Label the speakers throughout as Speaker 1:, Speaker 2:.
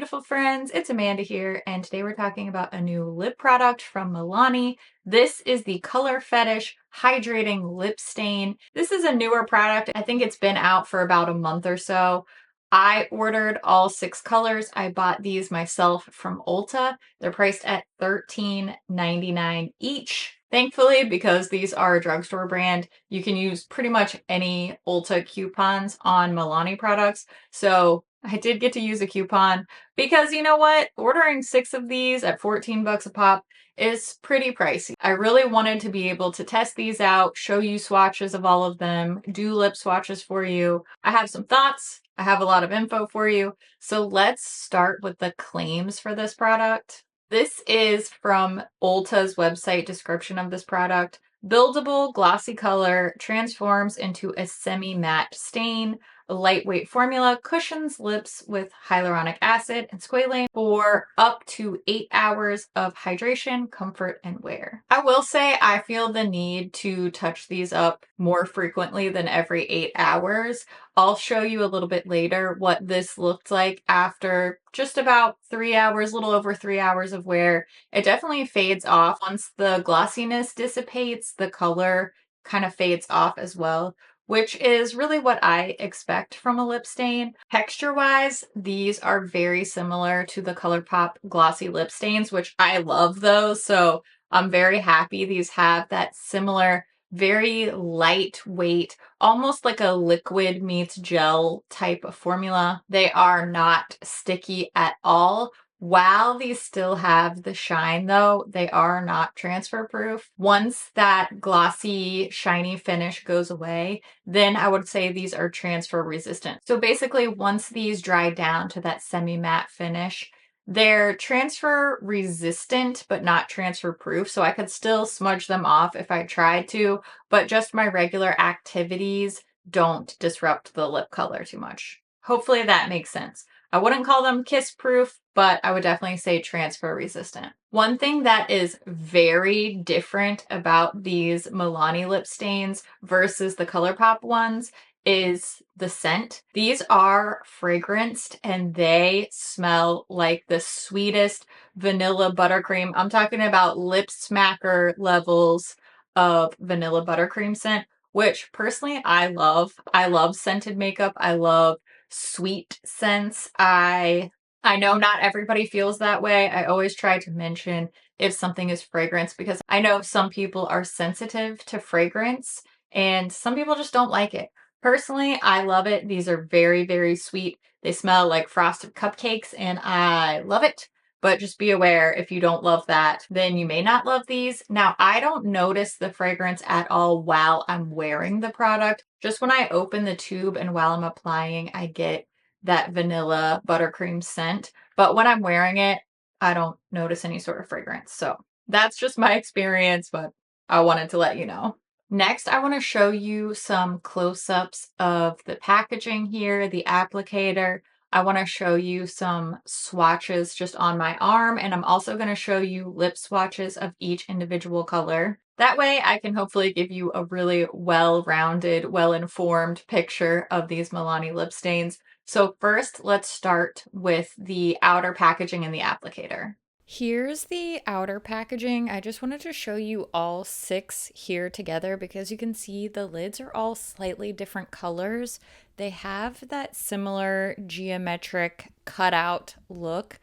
Speaker 1: beautiful friends, it's Amanda here, and today we're talking about a new lip product from Milani. This is the Color Fetish Hydrating Lip Stain. This is a newer product. I think it's been out for about a month or so. I ordered all 6 colors. I bought these myself from Ulta. They're priced at $13.99 each. Thankfully, because these are a drugstore brand, you can use pretty much any Ulta coupons on Milani products. So I did get to use a coupon because you know what? Ordering 6 of these at 14 bucks a pop is pretty pricey. I really wanted to be able to test these out, show you swatches of all of them, do lip swatches for you. I have some thoughts. I have a lot of info for you. So let's start with the claims for this product. This is from Ulta's website description of this product. Buildable glossy color transforms into a semi-matte stain. A lightweight formula cushions lips with hyaluronic acid and squalane for up to 8 hours of hydration, comfort, and wear. I will say I feel the need to touch these up more frequently than every 8 hours. I'll show you a little bit later what this looked like after just about 3 hours, a little over 3 hours of wear. It definitely fades off. Once the glossiness dissipates, the color kind of fades off as well, which is really what I expect from a lip stain. Texture-wise, these are very similar to the ColourPop glossy lip stains, which I love those, so I'm very happy these have that similar, very lightweight, almost like a liquid meets gel type of formula. They are not sticky at all. While these still have the shine though, they are not transfer proof. Once that glossy, shiny finish goes away, then I would say these are transfer resistant. So basically, once these dry down to that semi-matte finish, they're transfer resistant, but not transfer proof. So I could still smudge them off if I tried to, but just my regular activities don't disrupt the lip color too much. Hopefully that makes sense. I wouldn't call them kiss proof, but I would definitely say transfer resistant. One thing that is very different about these Milani lip stains versus the ColourPop ones is the scent. These are fragranced and they smell like the sweetest vanilla buttercream. I'm talking about lip smacker levels of vanilla buttercream scent, which personally I love. I love scented makeup. I love sweet scents. I know not everybody feels that way. I always try to mention if something is fragrance because I know some people are sensitive to fragrance and some people just don't like it. Personally, I love it. These are very, very sweet. They smell like frosted cupcakes and I love it. But just be aware, if you don't love that, then you may not love these. Now, I don't notice the fragrance at all while I'm wearing the product. Just when I open the tube and while I'm applying, I get that vanilla buttercream scent. But when I'm wearing it, I don't notice any sort of fragrance. So that's just my experience, but I wanted to let you know. Next, I want to show you some close-ups of the packaging here, the applicator. I want to show you some swatches just on my arm, and I'm also going to show you lip swatches of each individual color. That way I can hopefully give you a really well-rounded, well-informed picture of these Milani lip stains. So first, let's start with the outer packaging and the applicator. Here's the outer packaging. I just wanted to show you all 6 here together because you can see the lids are all slightly different colors. They have that similar geometric cutout look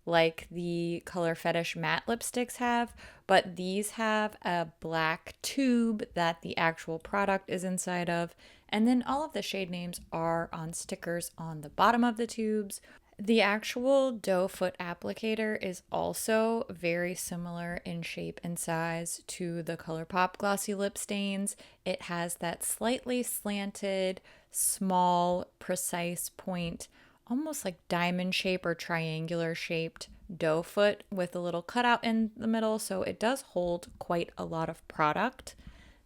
Speaker 1: like the Color Fetish matte lipsticks have, but these have a black tube that the actual product is inside of, and then all of the shade names are on stickers on the bottom of the tubes. The actual doe foot applicator is also very similar in shape and size to the ColourPop glossy lip stains. It has that slightly slanted, small, precise point, almost like diamond shape or triangular shaped doe foot with a little cutout in the middle, so it does hold quite a lot of product.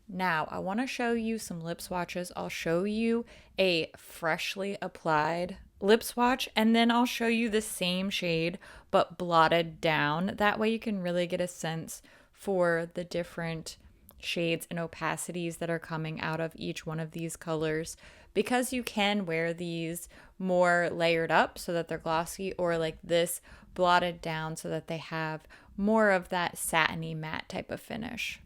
Speaker 1: Now, I want to show you some lip swatches. I'll show you a freshly applied lip swatch, and then I'll show you the same shade but blotted down. That way you can really get a sense for the different shades and opacities that are coming out of each one of these colors, because you can wear these more layered up so that they're glossy, or like this blotted down so that they have more of that satiny matte type of finish.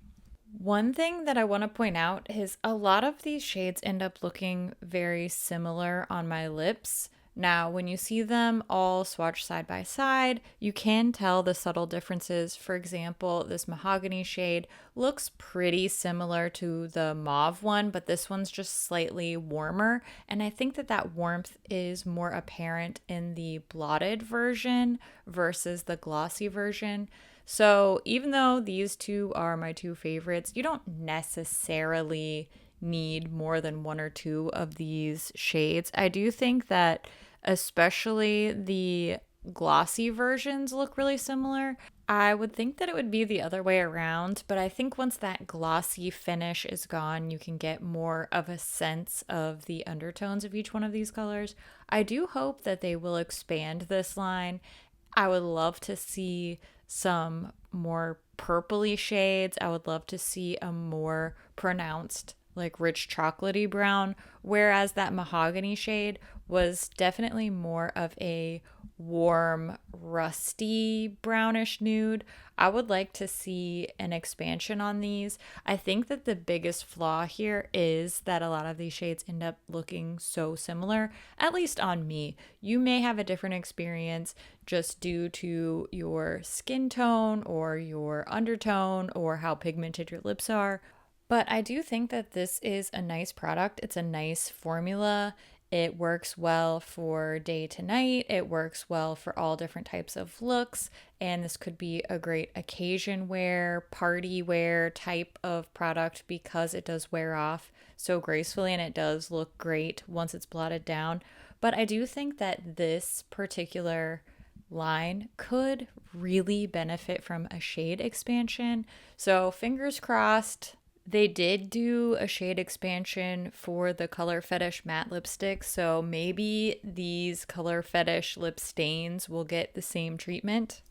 Speaker 1: One thing that I want to point out is a lot of these shades end up looking very similar on my lips. Now, when you see them all swatched side by side, you can tell the subtle differences. For example, this mahogany shade looks pretty similar to the mauve one, but this one's just slightly warmer. And I think that that warmth is more apparent in the blotted version versus the glossy version. So, even though these two are my two favorites, you don't necessarily need more than one or two of these shades. I do think that especially the glossy versions look really similar. I would think that it would be the other way around, but I think once that glossy finish is gone, you can get more of a sense of the undertones of each one of these colors. I do hope that they will expand this line. I would love to see some more purpley shades. I would love to see a more pronounced, like rich chocolatey brown, whereas that mahogany shade was definitely more of a warm, rusty brownish nude. I would like to see an expansion on these. I think that the biggest flaw here is that a lot of these shades end up looking so similar, at least on me. You may have a different experience just due to your skin tone or your undertone or how pigmented your lips are. But I do think that this is a nice product. It's a nice formula. It works well for day to night. It works well for all different types of looks. And this could be a great occasion wear, party wear type of product because it does wear off so gracefully and it does look great once it's blotted down. But I do think that this particular line could really benefit from a shade expansion. So fingers crossed. They did do a shade expansion for the Color Fetish matte lipstick, so maybe these Color Fetish lip stains will get the same treatment.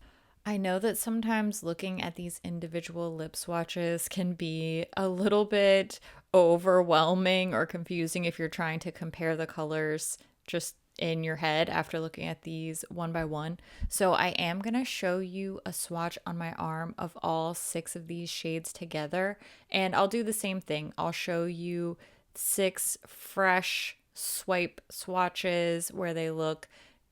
Speaker 1: I know that sometimes looking at these individual lip swatches can be a little bit overwhelming or confusing if you're trying to compare the colors just in your head after looking at these one by one. So I am going to show you a swatch on my arm of all 6 of these shades together, and I'll do the same thing. I'll show you 6 fresh swipe swatches where they look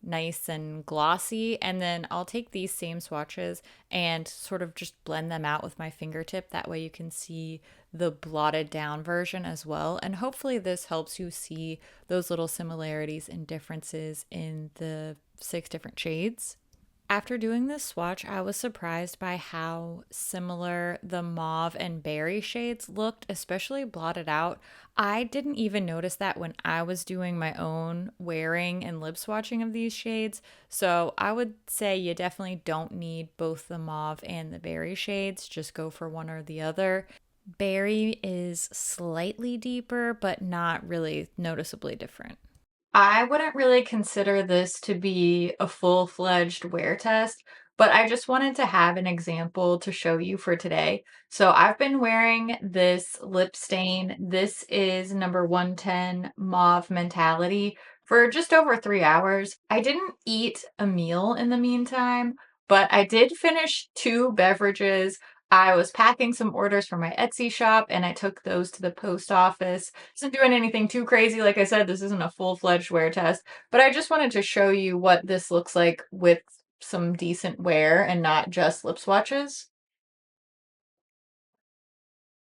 Speaker 1: nice and glossy, and then I'll take these same swatches and sort of just blend them out with my fingertip. That way you can see the blotted down version as well, and hopefully this helps you see those little similarities and differences in the 6 different shades. After doing this swatch, I was surprised by how similar the mauve and berry shades looked, especially blotted out. I didn't even notice that when I was doing my own wearing and lip swatching of these shades. So I would say you definitely don't need both the mauve and the berry shades. Just go for one or the other. Berry is slightly deeper, but not really noticeably different. I wouldn't really consider this to be a full-fledged wear test, but I just wanted to have an example to show you for today. So I've been wearing this lip stain. This is number 110 Mauve Mentality for just over 3 hours. I didn't eat a meal in the meantime, but I did finish 2 beverages. I was packing some orders for my Etsy shop and I took those to the post office. Isn't doing anything too crazy. Like I said, this isn't a full-fledged wear test, but I just wanted to show you what this looks like with some decent wear and not just lip swatches.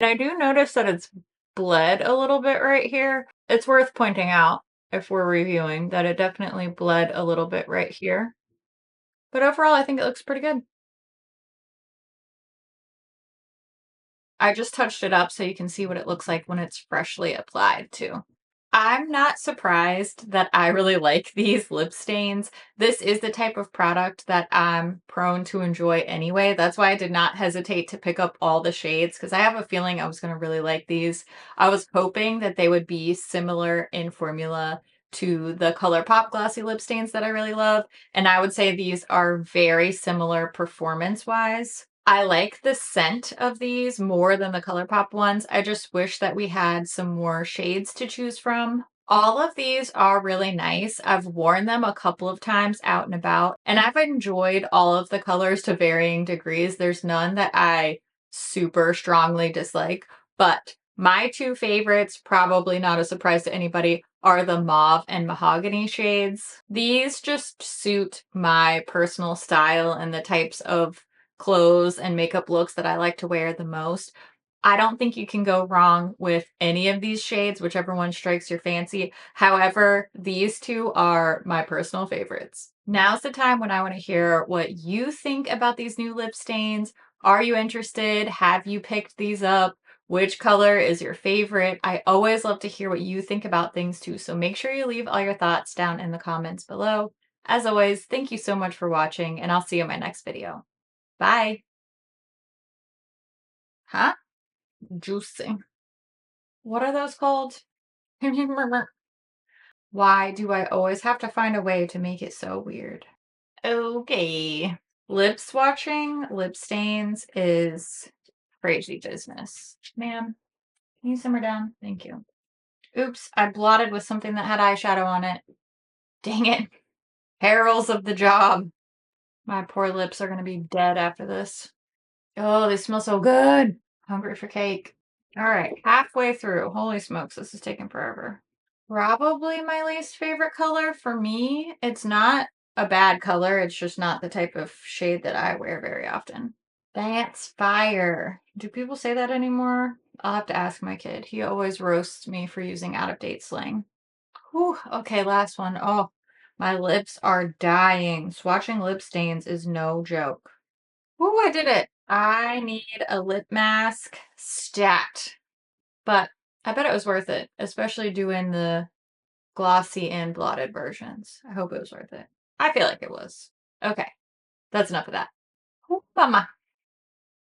Speaker 1: And I do notice that it's bled a little bit right here. It's worth pointing out if we're reviewing that it definitely bled a little bit right here. But overall, I think it looks pretty good. I just touched it up so you can see what it looks like when it's freshly applied too. I'm not surprised that I really like these lip stains. This is the type of product that I'm prone to enjoy anyway. That's why I did not hesitate to pick up all the shades because I have a feeling I was going to really like these. I was hoping that they would be similar in formula to the ColourPop glossy lip stains that I really love. And I would say these are very similar performance-wise. I like the scent of these more than the ColourPop ones. I just wish that we had some more shades to choose from. All of these are really nice. I've worn them a couple of times out and about, and I've enjoyed all of the colors to varying degrees. There's none that I super strongly dislike, but my two favorites, probably not a surprise to anybody, are the mauve and mahogany shades. These just suit my personal style and the types of clothes and makeup looks that I like to wear the most. I don't think you can go wrong with any of these shades, whichever one strikes your fancy. However, these two are my personal favorites. Now's the time when I want to hear what you think about these new lip stains. Are you interested? Have you picked these up? Which color is your favorite? I always love to hear what you think about things too, so make sure you leave all your thoughts down in the comments below. As always, thank you so much for watching, and I'll see you in my next video. Bye. Huh? Juicing. What are those called? Why do I always have to find a way to make it so weird? Okay. Lip swatching, lip stains is crazy business. Ma'am, can you simmer down? Thank you. Oops, I blotted with something that had eyeshadow on it. Dang it. Perils of the job. My poor lips are going to be dead after this. Oh, they smell so good. Hungry for cake. All right, halfway through. Holy smokes, this is taking forever. Probably my least favorite color for me. It's not a bad color, it's just not the type of shade that I wear very often. That's fire. Do people say that anymore? I'll have to ask my kid. He always roasts me for using out-of-date slang. Whew, okay, last one. Oh, my lips are dying. Swatching lip stains is no joke. Ooh, I did it. I need a lip mask stat. But I bet it was worth it, especially doing the glossy and blotted versions. I hope it was worth it. I feel like it was. Okay, that's enough of that. Ooh, mama.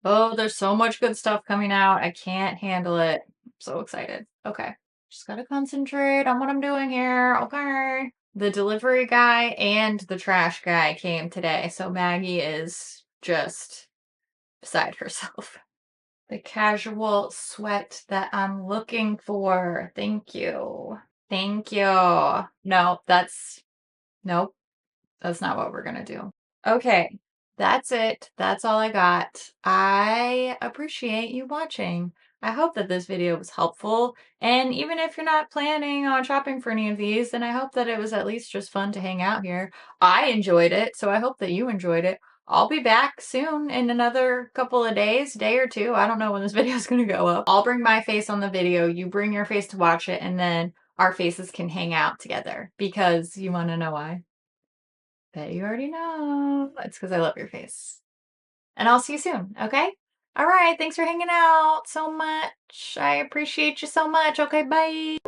Speaker 1: Oh, there's so much good stuff coming out. I can't handle it. I'm so excited. Okay, just gotta concentrate on what I'm doing here. Okay. The delivery guy and the trash guy came today, so Maggie is just beside herself. The casual sweat that I'm looking for. Thank you. Thank you. No, nope, that's not what we're gonna do. Okay, that's it. That's all I got. I appreciate you watching. I hope that this video was helpful. And even if you're not planning on shopping for any of these, then I hope that it was at least just fun to hang out here. I enjoyed it, so I hope that you enjoyed it. I'll be back soon in another couple of days, day or two. I don't know when this video is going to go up. I'll bring my face on the video, you bring your face to watch it, and then our faces can hang out together because you want to know why. Bet you already know. It's because I love your face. And I'll see you soon, okay? All right, thanks for hanging out so much. I appreciate you so much. Okay, bye.